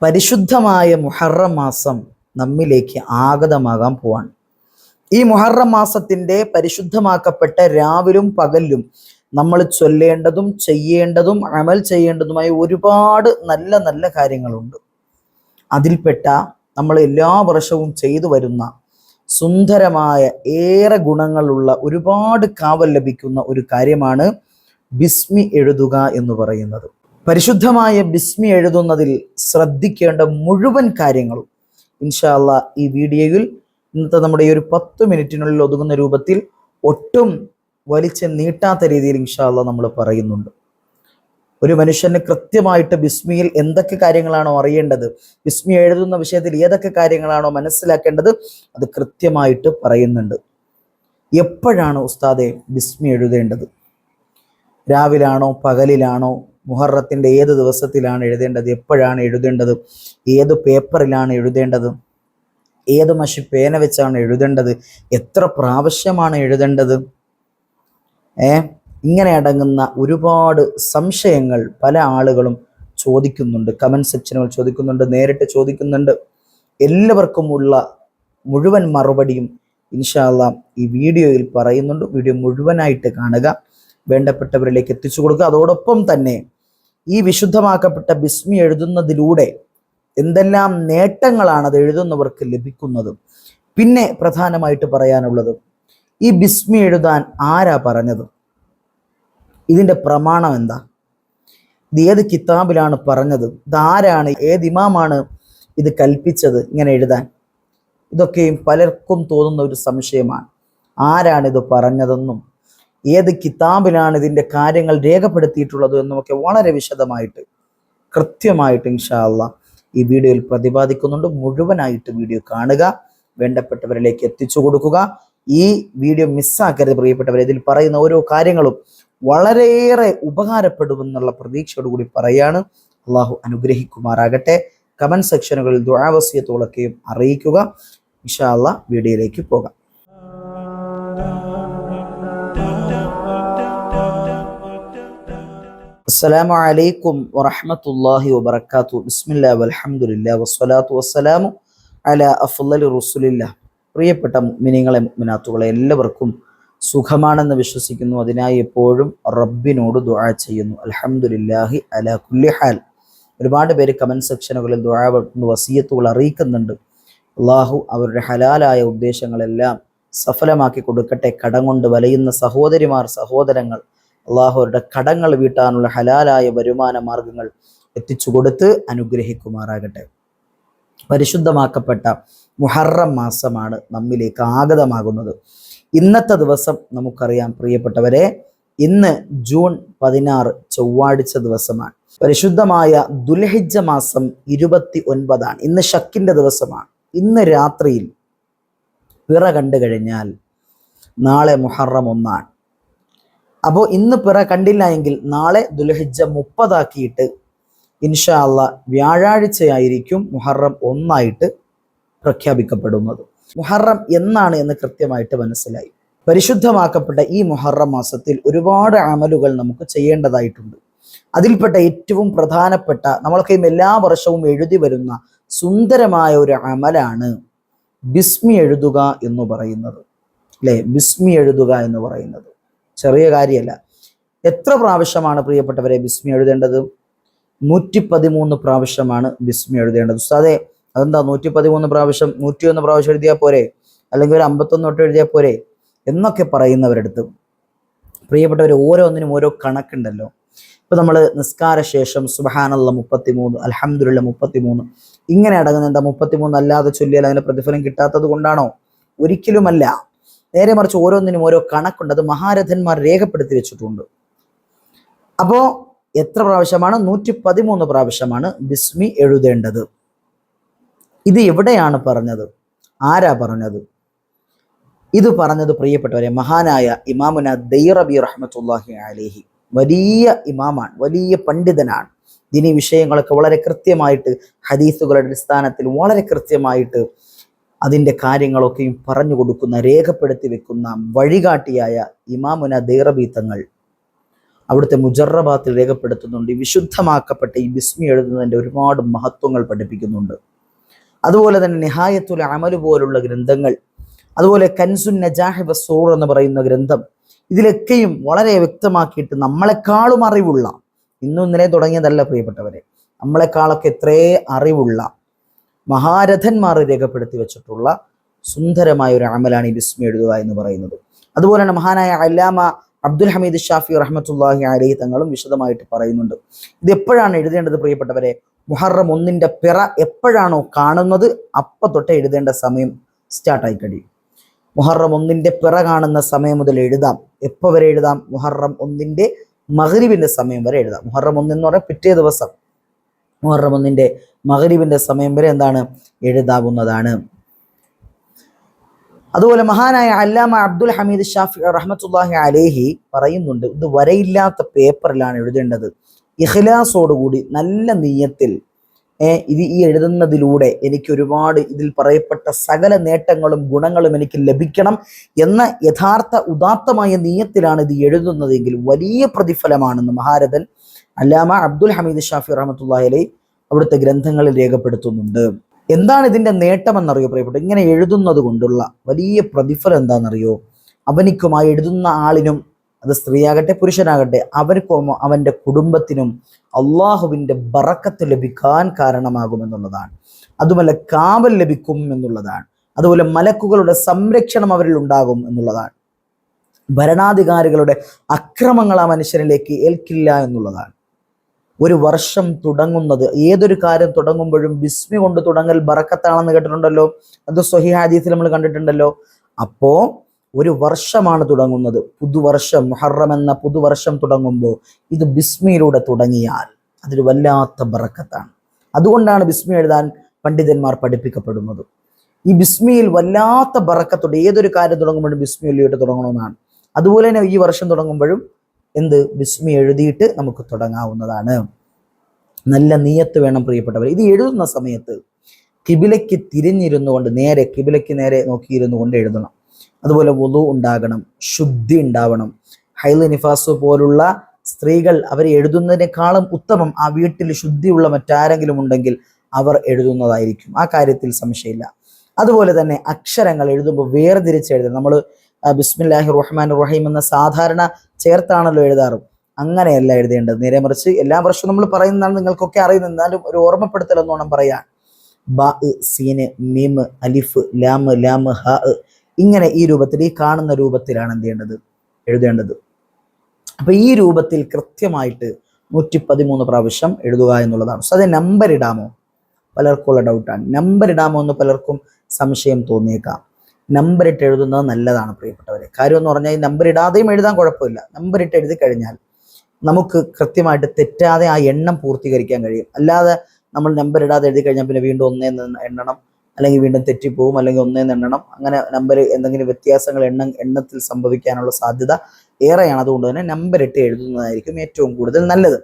പരിശുദ്ധമായ മുഹറം മാസം നമ്മിലേക്ക് ആഗതമാകാൻ പോവാണ്. ഈ മുഹറം മാസത്തിൻ്റെ പരിശുദ്ധമാക്കപ്പെട്ട രാവിലും പകലും നമ്മൾ ചൊല്ലേണ്ടതും ചെയ്യേണ്ടതും അമൽ ചെയ്യേണ്ടതുമായ ഒരുപാട് നല്ല നല്ല കാര്യങ്ങളുണ്ട്. അതിൽപ്പെട്ട നമ്മൾ എല്ലാ വർഷവും ചെയ്തു വരുന്ന സുന്ദരമായ ഏറെ ഗുണങ്ങളുള്ള ഒരുപാട് കാവൽ ലഭിക്കുന്ന ഒരു കാര്യമാണ് ബിസ്മി എഴുതുക എന്ന് പറയുന്നത്. പരിശുദ്ധമായ ബിസ്മി എഴുതുന്നതിൽ ശ്രദ്ധിക്കേണ്ട മുഴുവൻ കാര്യങ്ങളും ഇൻഷാ അല്ലാഹ് ഈ വീഡിയോയിൽ ഇന്നത്തെ നമ്മുടെ ഈ ഒരു 10 മിനിറ്റിനുള്ളിൽ ഒതുങ്ങുന്ന രൂപത്തിൽ ഒട്ടും വലിച്ച് നീട്ടാത്ത രീതിയിൽ ഇൻഷാ അല്ലാഹ് നമ്മൾ പറയുന്നുണ്ട്. ഒരു മനുഷ്യന് കൃത്യമായിട്ട് ബിസ്മിയിൽ എന്തൊക്കെ കാര്യങ്ങളാണോ അറിയേണ്ടത്, ബിസ്മി എഴുതുന്ന വിഷയത്തിൽ ഏതൊക്കെ കാര്യങ്ങളാണോ മനസ്സിലാക്കേണ്ടത്, അത് കൃത്യമായിട്ട് പറയുന്നുണ്ട്. എപ്പോഴാണ് ഉസ്താദെ ബിസ്മി എഴുതേണ്ടത്? രാവിലാണോ പകലിലാണോ? മുഹറത്തിൻ്റെ ഏത് ദിവസത്തിലാണ് എഴുതേണ്ടത്? എപ്പോഴാണ് എഴുതേണ്ടത്? ഏത് പേപ്പറിലാണ് എഴുതേണ്ടത്? ഏത് മഷി പേന വെച്ചാണ് എഴുതേണ്ടത്? എത്ര പ്രാവശ്യമാണ് എഴുതേണ്ടത്? ഇങ്ങനെ അടങ്ങുന്ന ഒരുപാട് സംശയങ്ങൾ പല ആളുകളും ചോദിക്കുന്നുണ്ട്. കമൻറ്റ് സെക്ഷനുകൾ ചോദിക്കുന്നുണ്ട്, നേരിട്ട് ചോദിക്കുന്നുണ്ട്. എല്ലാവർക്കും ഉള്ള മുഴുവൻ മറുപടിയും ഇൻഷാ അല്ലാഹ് ഈ വീഡിയോയിൽ പറയുന്നുണ്ട്. വീഡിയോ മുഴുവനായിട്ട് കാണുക, വേണ്ടപ്പെട്ടവരിലേക്ക് എത്തിച്ചു കൊടുക്കുക. അതോടൊപ്പം തന്നെ ഈ വിശുദ്ധമാക്കപ്പെട്ട ബിസ്മി എഴുതുന്നതിലൂടെ എന്തെല്ലാം നേട്ടങ്ങളാണ് അത് എഴുതുന്നവർക്ക് ലഭിക്കുന്നത്. പിന്നെ പ്രധാനമായിട്ട് പറയാനുള്ളത്, ഈ ബിസ്മി എഴുതാൻ ആരാ പറഞ്ഞത്? ഇതിൻ്റെ പ്രമാണം എന്താ? ഇത് ഏത് കിതാബിലാണ് പറഞ്ഞത്? ഇതാരാണ്, ഏത് ഇമാമാണ് ഇത് കൽപ്പിച്ചത് ഇങ്ങനെ എഴുതാൻ? ഇതൊക്കെയും പലർക്കും തോന്നുന്ന ഒരു സംശയമാണ്. ആരാണിത് പറഞ്ഞതെന്നും ഏത് കിതാബിലാണ് ഇതിൻ്റെ കാര്യങ്ങൾ രേഖപ്പെടുത്തിയിട്ടുള്ളത് എന്നുമൊക്കെ വളരെ വിശദമായിട്ട് കൃത്യമായിട്ട് ഇൻഷാ അല്ലാഹ് ഈ വീഡിയോയിൽ പ്രതിപാദിക്കുന്നുണ്ട്. മുഴുവനായിട്ട് വീഡിയോ കാണുക, വേണ്ടപ്പെട്ടവരിലേക്ക് എത്തിച്ചു കൊടുക്കുക. ഈ വീഡിയോ മിസ്സാക്കരുത് പ്രിയപ്പെട്ടവരെ. ഇതിൽ പറയുന്ന ഓരോ കാര്യങ്ങളും വളരെയേറെ ഉപകാരപ്പെടുമെന്നുള്ള പ്രതീക്ഷയോടുകൂടി പറയാണ്. അള്ളാഹു അനുഗ്രഹിക്കുമാറാകട്ടെ. കമൻറ്റ് സെക്ഷനുകളിൽ ദുആ വസിയത്തുകളൊക്കെയും അറിയിക്കുക. ഇൻഷാ അല്ലാഹ് വീഡിയോയിലേക്ക് പോകാം. അസ്സലാമു അലൈക്കും വറഹ്മത്തുള്ളാഹി വബറകാതുഹു. ബിസ്മില്ലാഹി വൽഹംദുലില്ലാഹി വസ്സലാത്തു വസ്സലാമു അലാ അഫ്ളലി റസൂലില്ലാഹ്. പ്രിയപ്പെട്ട മുഅ്മിനീങ്ങളെ മുഅ്മിനാത്തുകളെ, എല്ലാവർക്കും സുഖമാണെന്ന് വിശ്വസിക്കുന്നു. അതിനായി എപ്പോഴും റബ്ബിനോട് ദുആ ചെയ്യുന്നു. അൽഹംദുലില്ലാഹി അലാ കുല്ലി ഹാൽ. ഒരുപാട് പേര് കമൻറ്റ് സെക്ഷനുകളിൽ ദുആ വസിയത്തുകൾ അറിയിക്കുന്നുണ്ട്. അള്ളാഹു അവരുടെ ഹലാലായ ഉദ്ദേശങ്ങളെല്ലാം സഫലമാക്കി കൊടുക്കട്ടെ. കടം കൊണ്ട് വലയുന്ന സഹോദരിമാർ, സഹോദരങ്ങൾ, അള്ളാഹു അവരുടെ കടങ്ങൾ വീട്ടാനുള്ള ഹലാലായ വരുമാന മാർഗങ്ങൾ എത്തിച്ചു കൊടുത്ത് അനുഗ്രഹിക്കുമാറാകട്ടെ. പരിശുദ്ധമാക്കപ്പെട്ട മുഹറം മാസമാണ് നമ്മിലേക്ക് ആഗതമാകുന്നത്. ഇന്നത്തെ ദിവസം നമുക്കറിയാം പ്രിയപ്പെട്ടവരെ, ഇന്ന് ജൂൺ 16 ചൊവ്വാഴ്ച ദിവസമാണ്. പരിശുദ്ധമായ ദുൽഹിജ്ജ മാസം 29. ഇന്ന് ശക്കിൻ്റെ ദിവസമാണ്. ഇന്ന് രാത്രിയിൽ പിറ കണ്ടു കഴിഞ്ഞാൽ നാളെ മുഹറം 1. അപ്പോൾ ഇന്ന് പിറ കണ്ടില്ല എങ്കിൽ നാളെ ദുൽഹിജ്ജ 30 ആക്കിയിട്ട് ഇൻഷാ അല്ലാഹ് വ്യാഴാഴ്ചയായിരിക്കും മുഹറം 1 പ്രഖ്യാപിക്കപ്പെടുന്നത്. മുഹറം എന്നാണ് എന്ന് കൃത്യമായിട്ട് മനസ്സിലായി. പരിശുദ്ധമാക്കപ്പെട്ട ഈ മുഹറം മാസത്തിൽ ഒരുപാട് അമലുകൾ നമുക്ക് ചെയ്യേണ്ടതായിട്ടുണ്ട്. അതിൽപ്പെട്ട ഏറ്റവും പ്രധാനപ്പെട്ട, നമ്മളൊക്കെ എല്ലാ വർഷവും എഴുതി വരുന്ന സുന്ദരമായ ഒരു അമലാണ് ബിസ്മി എഴുതുക എന്ന് പറയുന്നത്. അല്ലേ? ബിസ്മി എഴുതുക എന്ന് പറയുന്നത് ചെറിയ കാര്യമല്ല. എത്ര പ്രാവശ്യമാണ് പ്രിയപ്പെട്ടവരെ ബിസ്മി എഴുതേണ്ടത്? 113 പ്രാവശ്യമാണ് ബിസ്മി എഴുതേണ്ടത്. ഉസ്താദേ, അതെന്താ 113 പ്രാവശ്യം? 101 പ്രാവശ്യം എഴുതിയാൽ പോരെ? അല്ലെങ്കിൽ ഒരു 51 തൊട്ട് എഴുതിയാൽ പോരെ എന്നൊക്കെ പറയുന്നവരടുത്ത് പ്രിയപ്പെട്ടവർ, ഓരോന്നിനും ഓരോ കണക്കുണ്ടല്ലോ. ഇപ്പം നമ്മൾ നിസ്കാര ശേഷം സുബ്ഹാനല്ലാഹ് 33, അൽഹംദുലില്ലാഹ് 33, ഇങ്ങനെ അടങ്ങുന്ന എന്താ 33 അല്ലാതെ ചൊല്ലിയാൽ അതിൻ്റെ പ്രതിഫലം കിട്ടാത്തത് കൊണ്ടാണോ? ഒരിക്കലുമല്ല. നേരെ മറിച്ച് ഓരോന്നിനും ഓരോ കണക്കുണ്ട്. അത് മഹാരഥന്മാർ രേഖപ്പെടുത്തി വെച്ചിട്ടുണ്ട്. അപ്പോൾ എത്ര പ്രാവശ്യമാണ്? 113 പ്രാവശ്യമാണ് ബിസ്മി എഴുതേണ്ടത്. ഇത് എവിടെയാണ് പറഞ്ഞത്? ആരാ പറഞ്ഞത്? ഇത് പറഞ്ഞത് പ്രിയപ്പെട്ടവരെ മഹാനായ ഇമാമുന ദൈറബി റഹ്മത്തുള്ളാഹി അലൈഹി. വലിയ ഇമാമാണ്, വലിയ പണ്ഡിതനാണ്. ദീനി വിഷയങ്ങളൊക്കെ വളരെ കൃത്യമായിട്ട് ഹദീസുകളുടെ അടിസ്ഥാനത്തിൽ വളരെ കൃത്യമായിട്ട് അതിൻ്റെ കാര്യങ്ങളൊക്കെയും പറഞ്ഞു കൊടുക്കുന്ന, രേഖപ്പെടുത്തി വെക്കുന്ന വഴികാട്ടിയായ ഇമാമുന ദൈറബി തങ്ങൾ അവിടുത്തെ മുജറബാത്തിൽ രേഖപ്പെടുത്തുന്നുണ്ട്. ഈ വിശുദ്ധമാക്കപ്പെട്ട ഈ ബിസ്മി എഴുതുന്നതിൻ്റെ ഒരുപാട് മഹത്വങ്ങൾ പഠിപ്പിക്കുന്നുണ്ട്. അതുപോലെ തന്നെ നിഹായത്തുൽ അമൽ പോലുള്ള ഗ്രന്ഥങ്ങൾ, അതുപോലെ കൻസുൻ നജാഹി വസ്സൂർ എന്ന് പറയുന്ന ഗ്രന്ഥം, ഇതിലൊക്കെയും വളരെ വ്യക്തമാക്കിയിട്ട് നമ്മളെക്കാളും അറിവുള്ള, ഇന്നും ഇന്നലെ തുടങ്ങിയതല്ല പ്രിയപ്പെട്ടവരെ, നമ്മളെക്കാളൊക്കെ എത്രയേ അറിവുള്ള മഹാരഥന്മാർ രേഖപ്പെടുത്തി വെച്ചിട്ടുള്ള സുന്ദരമായ ഒരു അമലാണ് ഈ ബിസ്മി എഴുതുക എന്ന് പറയുന്നത്. അതുപോലെ തന്നെ മഹാനായ അല്ലാമ അബ്ദുൽ ഹമീദ് ഷാഫി റഹ്മത്തുള്ളാഹി അലൈഹി തങ്ങളും വിശദമായിട്ട് പറയുന്നുണ്ട്. ഇത് എപ്പോഴാണ് എഴുതേണ്ടത് പ്രിയപ്പെട്ടവരെ? മുഹറം 1 പിറ എപ്പോഴാണോ കാണുന്നത് അപ്പം തൊട്ട് എഴുതേണ്ട സമയം സ്റ്റാർട്ടായി കഴിയും. മുഹറം 1 പിറ കാണുന്ന സമയം മുതൽ എഴുതാം. എപ്പോൾ വരെ എഴുതാം? മുഹറം 1 മഗ്രിബിന്റെ സമയം വരെ എഴുതാം. മുഹറം 1 എന്ന് പറഞ്ഞാൽ പിറ്റേ ദിവസം മുഹറം 1 മഗ്രിബിന്റെ സമയം വരെ എന്താണ് എഴുതാവുന്നതാണ്. അതുപോലെ മഹാനായ അല്ലാമ അബ്ദുൽ ഹമീദ് ഷാഫി റഹ്മത്തുള്ളാഹി അലൈഹി പറയുന്നുണ്ട്, ഇത് വരയില്ലാത്ത പേപ്പറിലാണ് എഴുതേണ്ടത്. ഇഖ്ലാസോടുകൂടി നല്ല നിയ്യത്തിൽ ഇത് ഈ എഴുതുന്നതിലൂടെ എനിക്ക് ഒരുപാട് ഇതിൽ പറയപ്പെട്ട സകല നേട്ടങ്ങളും ഗുണങ്ങളും എനിക്ക് ലഭിക്കണം എന്ന യഥാർത്ഥ ഉദാത്തമായ നിയ്യത്തിലാണ് ഇത് എഴുതുന്നതെങ്കിൽ വലിയ പ്രതിഫലമാണെന്ന് മഹാരഥൻ അല്ലാമ അബ്ദുൽ ഹമീദ് ഷാഫി റഹ്മത്തുള്ളാഹി അലൈഹി അവിടുത്തെ ഗ്രന്ഥങ്ങളിൽ രേഖപ്പെടുത്തുന്നുണ്ട്. എന്താണ് ഇതിൻ്റെ നേട്ടമെന്നറിയോ പ്രിയപ്പെട്ടു? ഇങ്ങനെ എഴുതുന്നത് കൊണ്ടുള്ള വലിയ പ്രതിഫലം എന്താണെന്നറിയോ? അവനിക്കും ആ എഴുതുന്ന ആളിനും, അത് സ്ത്രീയാകട്ടെ പുരുഷനാകട്ടെ, അവർക്കും അവൻ്റെ കുടുംബത്തിനും അള്ളാഹുവിൻ്റെ ബറക്കത്ത് ലഭിക്കാൻ കാരണമാകുമെന്നുള്ളതാണ്. അതുമല്ല കാവൽ ലഭിക്കും എന്നുള്ളതാണ്. അതുപോലെ മലക്കുകളുടെ സംരക്ഷണം അവരിൽ ഉണ്ടാകും എന്നുള്ളതാണ്. ഭരണാധികാരികളുടെ അക്രമങ്ങൾ ആ മനുഷ്യരിലേക്ക് ഏൽക്കില്ല എന്നുള്ളതാണ്. ഒരു വർഷം തുടങ്ങുന്നത്, ഏതൊരു കാര്യം തുടങ്ങുമ്പോഴും ബിസ്മി കൊണ്ട് തുടങ്ങൽ ബറക്കത്താണെന്ന് കേട്ടിട്ടുണ്ടല്ലോ. അത് സ്വഹീഹ് ഹദീസിൽ നമ്മൾ കണ്ടിട്ടുണ്ടല്ലോ. അപ്പോ ഒരു വർഷമാണ് തുടങ്ങുന്നത്, പുതുവർഷം, മുഹറം എന്ന പുതുവർഷം തുടങ്ങുമ്പോൾ ഇത് ബിസ്മിയിലൂടെ തുടങ്ങിയാൽ അതൊരു വല്ലാത്ത ബറക്കത്താണ്. അതുകൊണ്ടാണ് ബിസ്മി എഴുതാൻ പണ്ഡിതന്മാർ പഠിപ്പിക്കപ്പെടുന്നത്. ഈ ബിസ്മിയിൽ വല്ലാത്ത ബറക്കത്തുണ്ട്. ഏതൊരു കാര്യം തുടങ്ങുമ്പോഴും ബിസ്മി എഴുതിയിട്ട് തുടങ്ങണമെന്നാണ്. അതുപോലെ തന്നെ ഈ വർഷം തുടങ്ങുമ്പോഴും ബിസ്മി എഴുതിയിട്ട് നമുക്ക് തുടങ്ങാവുന്നതാണ്. നല്ല നിയ്യത്ത് വേണം പ്രിയപ്പെട്ടവർ. ഇത് എഴുതുന്ന സമയത്ത് കിബിലയ്ക്ക് തിരിഞ്ഞിരുന്നു കൊണ്ട്, കിബിലയ്ക്ക് നേരെ നോക്കിയിരുന്നു കൊണ്ട് എഴുതണം. അതുപോലെ വുളു ഉണ്ടാകണം, ശുദ്ധി ഉണ്ടാവണം. ഹൈല് നിഫാസ് പോലുള്ള സ്ത്രീകൾ അവർ എഴുതുന്നതിനേക്കാളും ഉത്തമം ആ വീട്ടിൽ ശുദ്ധിയുള്ള മറ്റാരെങ്കിലും ഉണ്ടെങ്കിൽ അവർ എഴുതുന്നതായിരിക്കും. ആ കാര്യത്തിൽ സംശയമില്ല. അതുപോലെ തന്നെ അക്ഷരങ്ങൾ എഴുതുമ്പോൾ വേർതിരിച്ച് എഴുതണം. നമ്മൾ ബിസ്മില്ലാഹി റഹ്മാൻ റഹീം എന്ന സാധാരണ ചേർത്താണല്ലോ എഴുതാറ്. അങ്ങനെയല്ല എഴുതേണ്ടത്. നേരെ മറിച്ച് എല്ലാ വർഷവും നമ്മൾ പറയുന്നതാണ്, നിങ്ങൾക്കൊക്കെ അറിയുന്നത്, എന്നാലും ഒരു ഓർമ്മപ്പെടുത്തൽ എന്നോണം പറയാൻ. ബ, സീന്, മീം, അലിഫ്, ലാം, ലാം, ഹ, ഇങ്ങനെ ഈ രൂപത്തിൽ, ഈ കാണുന്ന രൂപത്തിലാണ് എന്ത് ചെയ്യേണ്ടത്? എഴുതേണ്ടത്. അപ്പൊ ഈ രൂപത്തിൽ കൃത്യമായിട്ട് 113 പ്രാവശ്യം എഴുതുക എന്നുള്ളതാണ്. സോ അത് നമ്പർ ഇടാമോ? പലർക്കുള്ള ഡൗട്ടാണ്. നമ്പർ ഇടാമോ എന്ന് പലർക്കും സംശയം തോന്നിയേക്കാം. നമ്പർ ഇട്ട് എഴുതുന്നത് നല്ലതാണ് പ്രിയപ്പെട്ടവരെ. കാര്യം എന്ന് പറഞ്ഞാൽ ഈ നമ്പർ ഇടാതെയും എഴുതാൻ കുഴപ്പമില്ല. നമ്പർ ഇട്ട് എഴുതി കഴിഞ്ഞാൽ നമുക്ക് കൃത്യമായിട്ട് തെറ്റാതെ ആ എണ്ണം പൂർത്തീകരിക്കാൻ കഴിയും. അല്ലാതെ നമ്മൾ നമ്പർ ഇടാതെ എഴുതി കഴിഞ്ഞാൽ പിന്നെ വീണ്ടും 1 എണ്ണണം, അല്ലെങ്കിൽ വീണ്ടും തെറ്റിപ്പോവും, അല്ലെങ്കിൽ 1 എണ്ണണം. അങ്ങനെ നമ്പർ എന്തെങ്കിലും വ്യത്യാസങ്ങൾ എണ്ണത്തിൽ സംഭവിക്കാനുള്ള സാധ്യത ഏറെയാണ്. അതുകൊണ്ട് തന്നെ നമ്പർ ഇട്ട് എഴുതുന്നതായിരിക്കും ഏറ്റവും കൂടുതൽ നല്ലത്.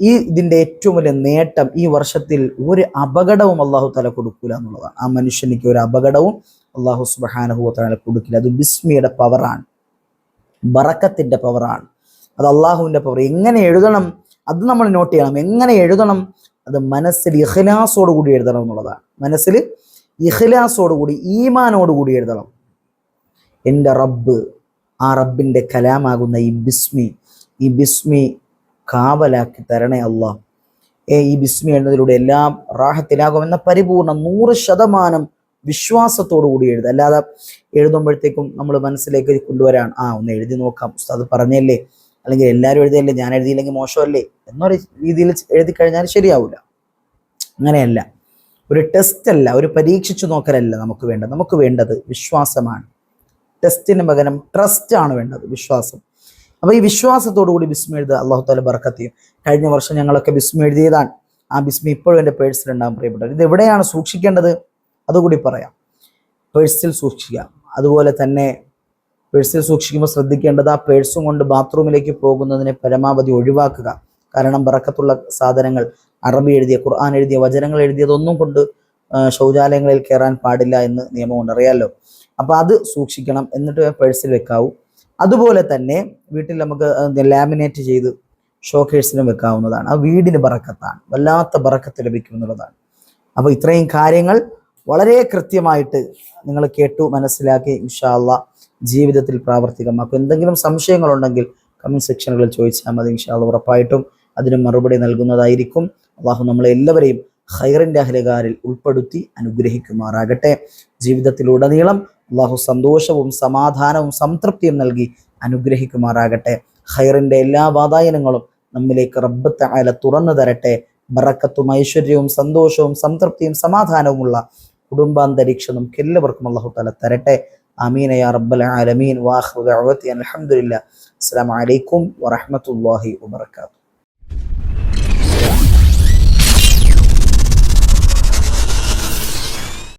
ഇതിൻ്റെ ഏറ്റവും വലിയ നേട്ടം, ഈ വർഷത്തിൽ ഒരു അപകടവും അള്ളാഹു തആല കൊടുക്കൂല എന്നുള്ളതാണ്. ആ മനുഷ്യനിക്ക് ഒരു അപകടവും അള്ളാഹു സുബ്ഹാനഹു വ തആല കൊടുക്കില്ല. അത് ബിസ്മിയുടെ പവറാണ്, ബറക്കത്തിന്റെ പവറാണ്, അത് അള്ളാഹുവിന്റെ പവർ. എങ്ങനെ എഴുതണം അത് നമ്മൾ നോട്ട് ചെയ്യണം. എങ്ങനെ എഴുതണം? അത് മനസ്സിൽ ഇഖ്ലാസോടുകൂടി എഴുതണം എന്നുള്ളതാണ്. മനസ്സിൽ ഇഖ്ലാസോടുകൂടി, ഈമാനോടുകൂടി എഴുതണം. എൻ്റെ റബ്ബ്, ആ റബ്ബിൻ്റെ കലാമാകുന്ന ഈ ബിസ്മി കാവലാക്കി തരണേ അള്ളാഹ്. ഈ ബിസ്മി എഴുതുന്നതിലൂടെ എല്ലാം റാഹത്തിലാകുമെന്ന പരിപൂർണ്ണ 100% വിശ്വാസത്തോടു കൂടി എഴുതുക. അല്ലാതെ എഴുതുമ്പോഴത്തേക്കും നമ്മൾ മനസ്സിലേക്ക് കൊണ്ടുവരാൻ, ഒന്ന് എഴുതി നോക്കാം, ഉസ്താദ് പറഞ്ഞല്ലേ, അല്ലെങ്കിൽ എല്ലാവരും എഴുതിയല്ലേ, ഞാൻ എഴുതിയില്ലെങ്കിൽ മോശമല്ലേ എന്നൊരു രീതിയിൽ എഴുതി കഴിഞ്ഞാൽ ശരിയാവില്ല. അങ്ങനെയല്ല, ഒരു ടെസ്റ്റ് അല്ല, ഒരു പരീക്ഷിച്ചു നോക്കലല്ല നമുക്ക് വേണ്ടത്. നമുക്ക് വേണ്ടത് വിശ്വാസമാണ്. ടെസ്റ്റിന് പകരം ട്രസ്റ്റ് ആണ് വേണ്ടത്, വിശ്വാസം. അപ്പോൾ ഈ വിശ്വാസത്തോടു കൂടി ബിസ്മി എഴുതുക, അള്ളാഹു തആല ബറക്കത്ത് ചെയ്യും. കഴിഞ്ഞ വർഷം ഞങ്ങളൊക്കെ ബിസ്മി എഴുതിയതാണ്. ആ ബിസ്മി ഇപ്പോഴും എൻ്റെ പേഴ്സിലുണ്ടാകും പ്രിയപ്പെട്ടവർ. ഇത് എവിടെയാണ് സൂക്ഷിക്കേണ്ടത് അതുകൂടി പറയാം. പേഴ്സിൽ സൂക്ഷിക്കുക. അതുപോലെ തന്നെ പേഴ്സിൽ സൂക്ഷിക്കുമ്പോൾ ശ്രദ്ധിക്കേണ്ടത്, ആ പേഴ്സും കൊണ്ട് ബാത്റൂമിലേക്ക് പോകുന്നതിനെ പരമാവധി ഒഴിവാക്കുക. കാരണം ബറക്കത്തുള്ള സാധനങ്ങൾ, അറബി എഴുതിയ, ഖുർആൻ എഴുതിയ, വചനങ്ങൾ എഴുതിയതൊന്നും കൊണ്ട് ശൗചാലയങ്ങളിൽ കയറാൻ പാടില്ല എന്ന് നിയമമുണ്ട്, അറിയാമല്ലോ. അപ്പോൾ അത് സൂക്ഷിക്കണം. എന്നിട്ട് പേഴ്സിൽ വെക്കാവൂ. അതുപോലെ തന്നെ വീട്ടിൽ നമുക്ക് ലാമിനേറ്റ് ചെയ്ത് ഷോക്കേഴ്സിന് വെക്കാവുന്നതാണ്. ആ വീടിന് ബറക്കത്താണ്, വല്ലാത്ത ബറക്കത്ത് ലഭിക്കും എന്നുള്ളതാണ്. അപ്പോൾ ഇത്രയും കാര്യങ്ങൾ വളരെ കൃത്യമായിട്ട് നിങ്ങൾ കേട്ടു, മനസ്സിലാക്കി ഇൻഷാ അള്ളാ ജീവിതത്തിൽ പ്രാവർത്തികമാക്കും. എന്തെങ്കിലും സംശയങ്ങളുണ്ടെങ്കിൽ കമന്റ് സെക്ഷനുകളിൽ ചോദിച്ചാൽ മതി. ഇൻഷാ അള്ളാ ഉറപ്പായിട്ടും അതിന് മറുപടി നൽകുന്നതായിരിക്കും. അള്ളാഹു നമ്മളെ എല്ലാവരെയും ഖൈറിന്റെ അഹ്ലുകാരിൽ ഉൾപ്പെടുത്തി അനുഗ്രഹിക്കുമാറാകട്ടെ. ജീവിതത്തിലുടനീളം അള്ളാഹു സന്തോഷവും സമാധാനവും സംതൃപ്തിയും നൽകി അനുഗ്രഹിക്കുമാറാകട്ടെ. ഖൈറിന്റെ എല്ലാ വാതായനങ്ങളും നമ്മിലേക്ക് റബ്ബ് തആല തുറന്നു തരട്ടെ. ബറക്കത്തും ഐശ്വര്യവും സന്തോഷവും സംതൃപ്തിയും സമാധാനവുമുള്ള കുടുംബാന്തരീക്ഷം നമുക്ക് എല്ലാവർക്കും അല്ലാഹു തആല തരട്ടെ. ആമീൻ യാ റബ്ബൽ ആലമീൻ. വാഖിറു ദഅവതി അൽഹംദുലില്ലാഹ്. അസ്സലാമു അലൈക്കും വറഹ്മത്തുള്ളാഹി വബറകാതുഹു.